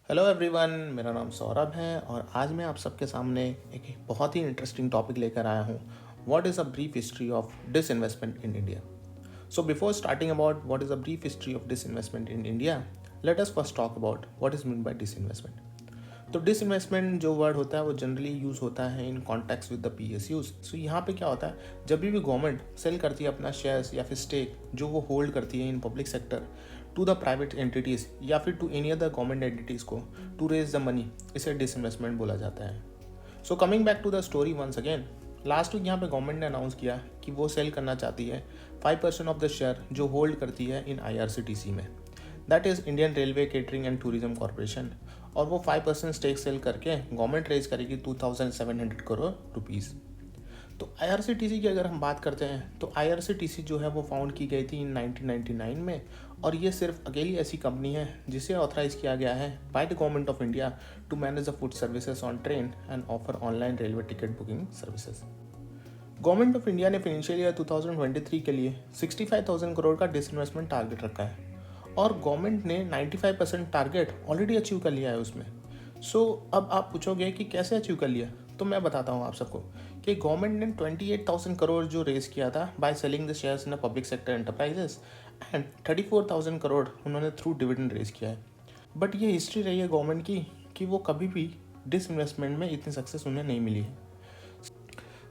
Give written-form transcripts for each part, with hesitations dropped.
Hello everyone, मेरा नाम सौरभ है और आज मैं आप सबके सामने एक बहुत ही इंटरेस्टिंग टॉपिक लेकर आया हूँ। What is a brief history of disinvestment in India. So before starting about what is a brief history of disinvestment in India, let us first talk about what is mean by disinvestment. तो disinvestment जो word होता है वो generally use होता है in context with the PSUs। सो यहाँ पे क्या होता है, जब भी गवर्नमेंट सेल करती है अपना शेयर्स या फिर स्टेक जो वो होल्ड करती है in public sector to the private entities या फिर to any other government entities को टू रेज द मनी, इसे डिसइन्वेस्टमेंट बोला जाता है। So coming back to the story once again, last week यहाँ पे गवर्नमेंट ने अनाउंस किया कि वो सेल करना चाहती है 5% ऑफ द शेयर जो होल्ड करती है इन IRCTC में, that is Indian railway catering and tourism corporation. और वो 5% स्टेक सेल करके गवर्नमेंट रेज करेगी 2700 करोड़ रुपीज़। तो IRCTC की अगर हम बात करते हैं तो IRCTC जो है वो फाउंड की गई थी इन 1999 में, और ये सिर्फ अकेली ऐसी कंपनी है जिसे ऑथराइज किया गया है by the government of India to manage the food services on train and offer online railway ticket booking services. Government of India ने फाइनेंशियल ईयर 2023 के लिए 65,000 करोड़ का डिसइन्वेस्टमेंट टारगेट रखा है और गवर्नमेंट ने 95% टारगेट ऑलरेडी अचीव कर लिया है उसमें। सो अब आप पूछोगे कि कैसे अचीव कर लिया, तो मैं बताता हूँ आप सबको कि गवर्नमेंट ने 28,000 करोड़ जो रेज किया था by selling the shares in public sector enterprises and 34,000 crore उन्होंने थ्रू डिविडेंड रेज किया है। बट ये हिस्ट्री रही है गवर्नमेंट की कि वो कभी भी डिसइन्वेस्टमेंट में इतनी सक्सेस उन्हें नहीं मिली है।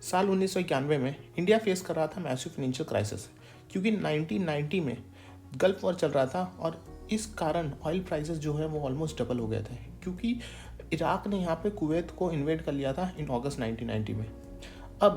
साल 1991 में इंडिया फेस कर रहा था मैसिव फाइनेंशियल क्राइसिस, क्योंकि 1990 में गल्फ वॉर चल रहा था और इस कारण ऑयल प्राइसेस जो है वो ऑलमोस्ट डबल हो गए थे, क्योंकि इराक ने यहाँ पे कुवैत को इन्वेड कर लिया था इन अगस्त 1990 में। अब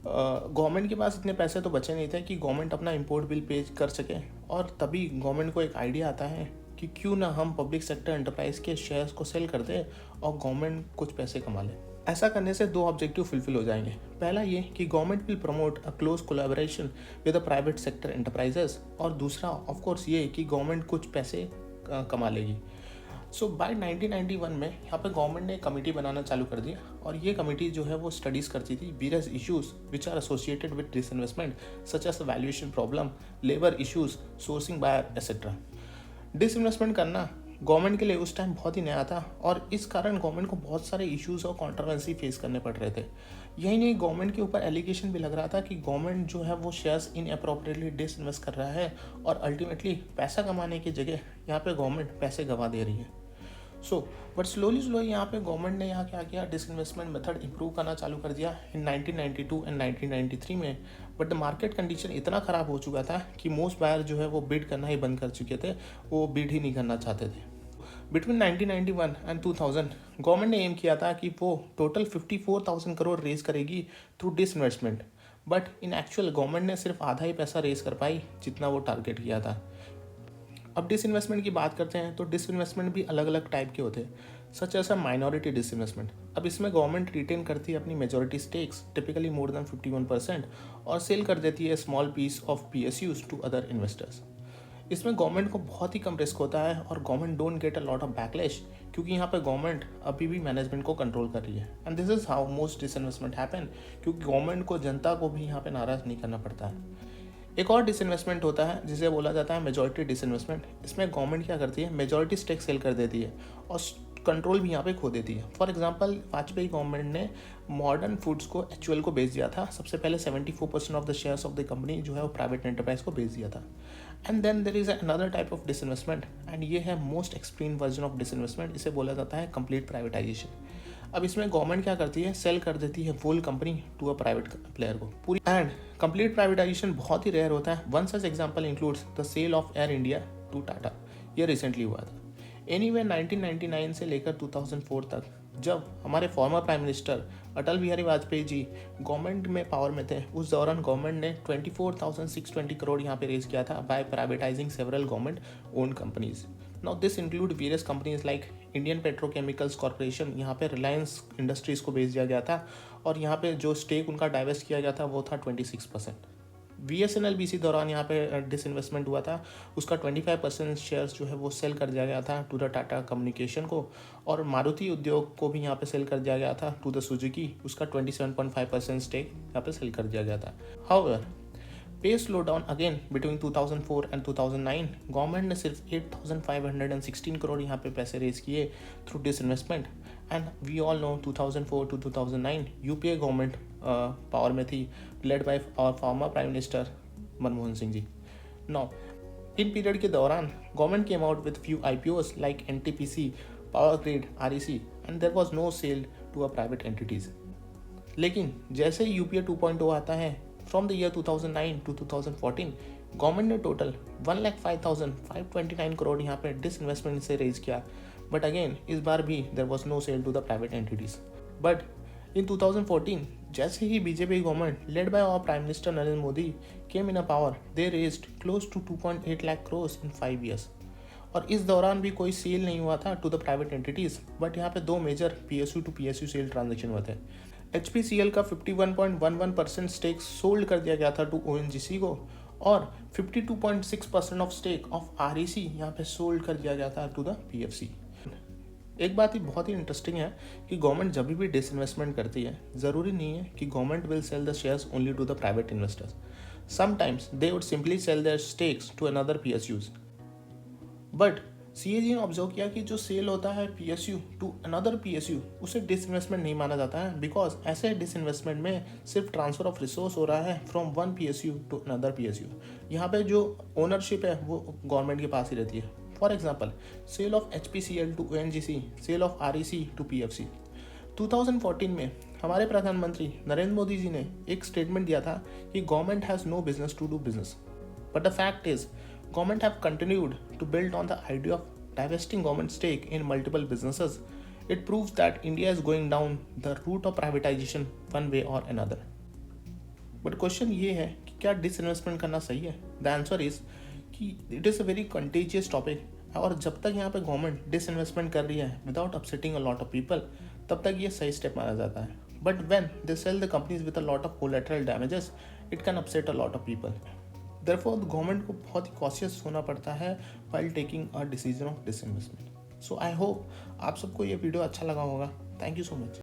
गवर्नमेंट के पास इतने पैसे तो बचे नहीं थे कि गवर्नमेंट अपना इंपोर्ट बिल पे कर सके, और तभी गवर्नमेंट को एक आइडिया आता है कि क्यों ना हम पब्लिक सेक्टर एंटरप्राइज के शेयर्स को सेल कर दें और गवर्नमेंट कुछ पैसे कमा ले। ऐसा करने से दो ऑब्जेक्टिव फुलफिल हो जाएंगे। पहला ये कि government will promote a close collaboration with the private sector enterprises, और दूसरा ऑफ कोर्स ये कि गवर्नमेंट कुछ पैसे कमा लेगी। सो बाय 1991 में यहाँ पे गवर्नमेंट ने एक कमेटी बनाना चालू कर दिया, और ये कमेटी जो है वो स्टडीज़ करती थी various issues which are associated with disinvestment such as valuation problem, labour issues, sourcing buyer etcetera. Disinvestment करना गवर्नमेंट के लिए उस टाइम बहुत ही नया था, और इस कारण गवर्नमेंट को बहुत सारे इश्यूज और कंट्रोवर्सी फेस करने पड़ रहे थे। यही नहीं, गवर्नमेंट के ऊपर एलिगेशन भी लग रहा था कि गवर्नमेंट जो है वो शेयर्स इनअप्रोप्रिएटली डिसइन्वेस्ट कर रहा है, और अल्टीमेटली पैसा कमाने की जगह यहाँ पे गवर्नमेंट पैसे गंवा दे रही है। सो बट स्लोली यहाँ पे गवर्नमेंट ने यहाँ क्या किया, डिसइन्वेस्टमेंट मेथड इंप्रूव करना चालू कर दिया इन 1992 एंड 1993 में। बट द मार्केट कंडीशन इतना ख़राब हो चुका था कि मोस्ट बायर जो है वो बिड करना ही बंद कर चुके थे, वो बिड ही नहीं करना चाहते थे। बिटवीन 1991 एंड 2000 गवर्नमेंट ने एम किया था कि वो टोटल 54,000 करोड़ रेज करेगी through disinvestment, but in actual government ने सिर्फ आधा ही पैसा रेज कर पाई जितना वो टारगेट किया था। अब डिसइन्वेस्टमेंट की बात करते हैं तो डिसइन्वेस्टमेंट भी अलग अलग टाइप के होते हैं, such as a minority disinvestment. अब इसमें गवर्नमेंट रिटेन करती है अपनी majority stakes, typically more than 51%, और सेल कर देती है small piece of PSUs to other investors. इसमें गवर्नमेंट को बहुत ही कम रिस्क होता है और government don't get a lot of backlash, क्योंकि यहाँ पे गवर्नमेंट अभी भी मैनेजमेंट को कंट्रोल कर रही है। And this is how most disinvestment happen, क्योंकि गवर्नमेंट को जनता को भी यहाँ पे नाराज नहीं करना पड़ता है। एक और डिसइन्वेस्टमेंट होता है जिसे बोला जाता है मेजॉरिटी डिसइन्वेस्टमेंट। इसमें गवर्नमेंट क्या करती है, मेजॉरिटी स्टेक सेल कर देती है और कंट्रोल भी यहाँ पे खो देती है। फॉर एग्जांपल, वाजपेयी गवर्नमेंट ने मॉडर्न फूड्स को HUL को बेच दिया था। सबसे पहले 74% of the shares of the company जो है वो प्राइवेट एंटरप्राइज को बेच दिया था। And then there is another type of disinvestment, and ये है most extreme version of disinvestment. इसे बोला जाता है कंप्लीट प्राइवेटाइजेशन। अब इसमें गवर्नमेंट क्या करती है, सेल कर देती है full company to a private player को पूरी। एंड कंप्लीट प्राइवेटाइजेशन बहुत ही रेयर होता है। One such example includes the sale of Air India to Tata, ये रिसेंटली हुआ था। एनीवे 1999 से लेकर 2004 तक, जब हमारे farmer prime minister Atal Bihari Vajpayee ji government में पावर में थे, उस दौरान गवर्नमेंट ने 24,620 करोड़ यहाँ पे रेज किया था by privatising several government owned companies. Now this include various companies like Indian Petrochemicals Corporation, यहाँ पे रिलायंस इंडस्ट्रीज़ को बेच दिया गया था, और यहाँ पे जो स्टेक उनका डाइवेस्ट किया गया था वो था 26%। BSNL भी इसी दौरान यहाँ पे डिसइन्वेस्टमेंट हुआ था, उसका 25% शेयर्स जो है वो सेल कर दिया गया था टू द टाटा कम्युनिकेशन को, और मारुति उद्योग को भी यहाँ पे सेल कर दिया गया था टू द सुजुकी, उसका 27.5% स्टेक यहाँ पे सेल कर दिया गया था। However pace slow down again between 2004 and 2009। Government ने सिर्फ 8,516 करोड़ यहाँ पे पैसे रेज किए through disinvestment. And we all know 2004 to 2009 UPA government power में थी, led by our former prime minister Manmohan Singh ji. Now in period के दौरान government came out with few IPOs like NTPC, Power Grid, REC, and there was no sale to a private entities. लेकिन जैसे ही UPA 2.0 आता है, from the year 2009 to 2014 government ने total 1,05,529 crore यहाँ पे डिसइन्वेस्टमेंट से रेज किया। बट अगेन इस बार भी there was no sale to the private entities. But in 2014 जैसे ही BJP government led by our prime minister Narendra Modi came in a power, they raised close to 2.8 lakh crore in 5 years. और इस दौरान भी कोई सेल नहीं हुआ था to the private entities, but यहाँ पे 2 major PSU to PSU sale transaction हुए थे। HPCL का 51.11% स्टेक सोल्ड कर दिया गया था टू ONGC को, और 52.6% ऑफ स्टेक ऑफ REC यहाँ पे सोल्ड कर दिया गया था टू द PFC। एक बात ही बहुत ही इंटरेस्टिंग है कि गवर्नमेंट जब भी डिसइन्वेस्टमेंट करती है, ज़रूरी नहीं है कि government will sell the shares only to the private investors. Sometimes they would simply sell their stakes to another PSUs। But CAG ने ऑब्जर्व किया कि जो सेल होता है PSU टू अनदर PSU, उसे डिसइन्वेस्टमेंट नहीं माना जाता है, बिकॉज ऐसे डिसइन्वेस्टमेंट में सिर्फ ट्रांसफर ऑफ रिसोर्स हो रहा है from one PSU to another PSU। यहाँ पे जो ओनरशिप है वो गवर्नमेंट के पास ही रहती है। For example, sale of HPCL to ONGC, sale of REC to PFC। 2014 में हमारे प्रधानमंत्री नरेंद्र मोदी जी ने एक स्टेटमेंट दिया था कि government has no business to do business. But the fact is government have continued to build on the idea of divesting government stake in multiple businesses. It proves that India is going down the route of privatization one way or another. But question ये है कि क्या disinvestment करना सही है? The answer is कि it is a very contagious topic, और जब तक यहाँ पे गवर्नमेंट डिसइन्वेस्टमेंट कर रही है without upsetting a lot of people, तब तक ये सही स्टेप माना जाता है। But when they sell the companies with a lot of collateral damages, it can upset a lot of people. Therefore, government को बहुत ही कॉशियस होना पड़ता है while taking a decision of disinvestment. So I hope आप सबको ये video अच्छा लगा होगा। Thank you so much.